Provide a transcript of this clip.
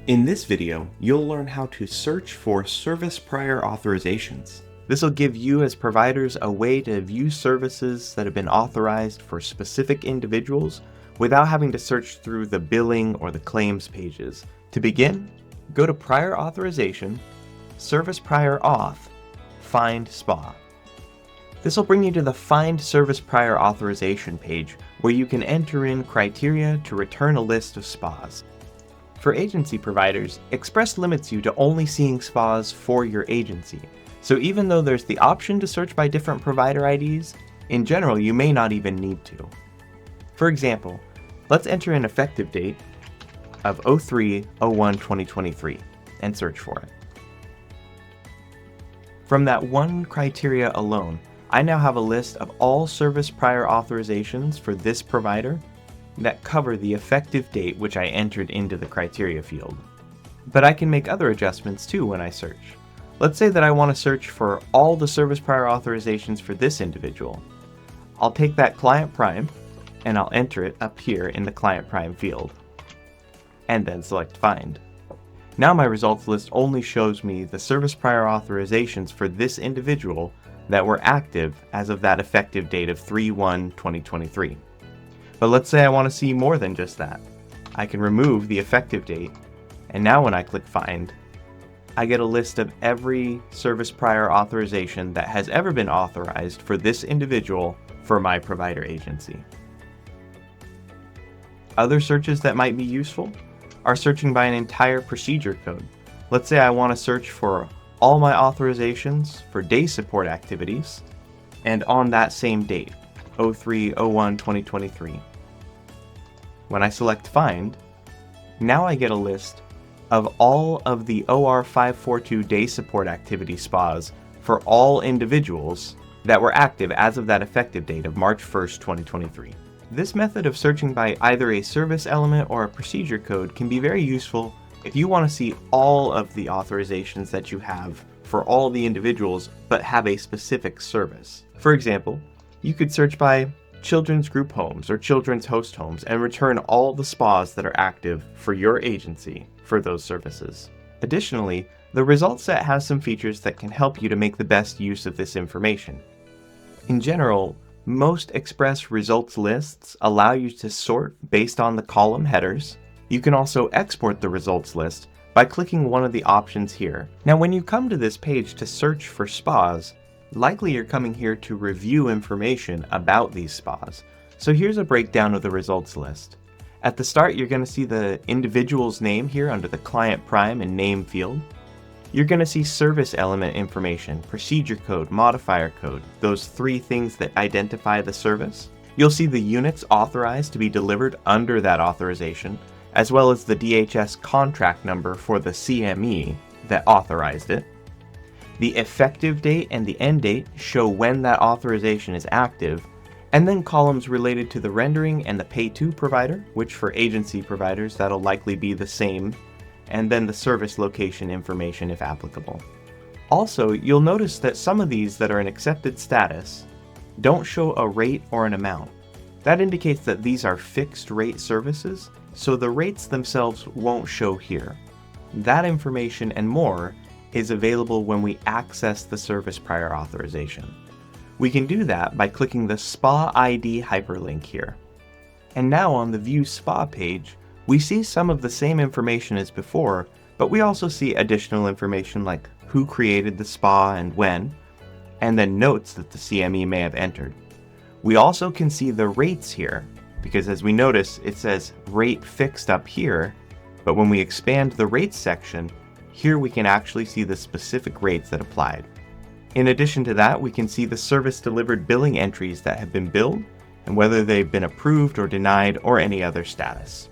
In this video, you'll learn how to search for service prior authorizations. This will give you as providers a way to view services that have been authorized for specific individuals without having to search through the billing or the claims pages. To begin, go to Prior Authorization, Service Prior Auth, Find SPA. This will bring you to the Find Service Prior Authorization page where you can enter in criteria to return a list of SPAs. For agency providers, eXPRS limits you to only seeing SPAs for your agency. So even though there's the option to search by different provider IDs, in general you may not even need to. For example, let's enter an effective date of 03/01/2023 and search for it. From that one criteria alone, I now have a list of all service prior authorizations for this provider that cover the effective date which I entered into the criteria field. But I can make other adjustments too when I search. Let's say that I want to search for all the service prior authorizations for this individual. I'll take that client prime and I'll enter it up here in the client prime field, and then select Find. Now my results list only shows me the service prior authorizations for this individual that were active as of that effective date of 3/1/2023. But let's say I want to see more than just that. I can remove the effective date, and now when I click Find, I get a list of every service prior authorization that has ever been authorized for this individual for my provider agency. Other searches that might be useful are searching by an entire procedure code. Let's say I want to search for all my authorizations for day support activities, and on that same date, 03/01/2023. When I select Find, now I get a list of all of the OR 542 day support activity SPAs for all individuals that were active as of that effective date of March 1st, 2023. This method of searching by either a service element or a procedure code can be very useful if you want to see all of the authorizations that you have for all the individuals but have a specific service. For example, you could search by children's group homes or children's host homes and return all the SPAs that are active for your agency for those services. Additionally, the results set has some features that can help you to make the best use of this information. In general, most eXPRS results lists allow you to sort based on the column headers. You can also export the results list by clicking one of the options here. Now when you come to this page to search for SPAs, likely you're coming here to review information about these SPAs. So here's a breakdown of the results list. At the start, you're going to see the individual's name here under the client prime and name field. You're going to see service element information, procedure code, modifier code, those three things that identify the service. You'll see the units authorized to be delivered under that authorization, as well as the DHS contract number for the CME that authorized it. The effective date and the end date show when that authorization is active, and then columns related to the rendering and the pay to provider, which for agency providers that'll likely be the same, and then the service location information if applicable. Also, you'll notice that some of these that are in accepted status don't show a rate or an amount. That indicates that these are fixed rate services, so the rates themselves won't show here. That information and more is available when we access the service prior authorization. We can do that by clicking the SPA ID hyperlink here. And now on the View SPA page, we see some of the same information as before, but we also see additional information like who created the SPA and when, and then notes that the CME may have entered. We also can see the rates here, because as we notice, it says rate fixed up here, but when we expand the rates section, here we can actually see the specific rates that applied. In addition to that, we can see the service delivered billing entries that have been billed and whether they've been approved or denied or any other status.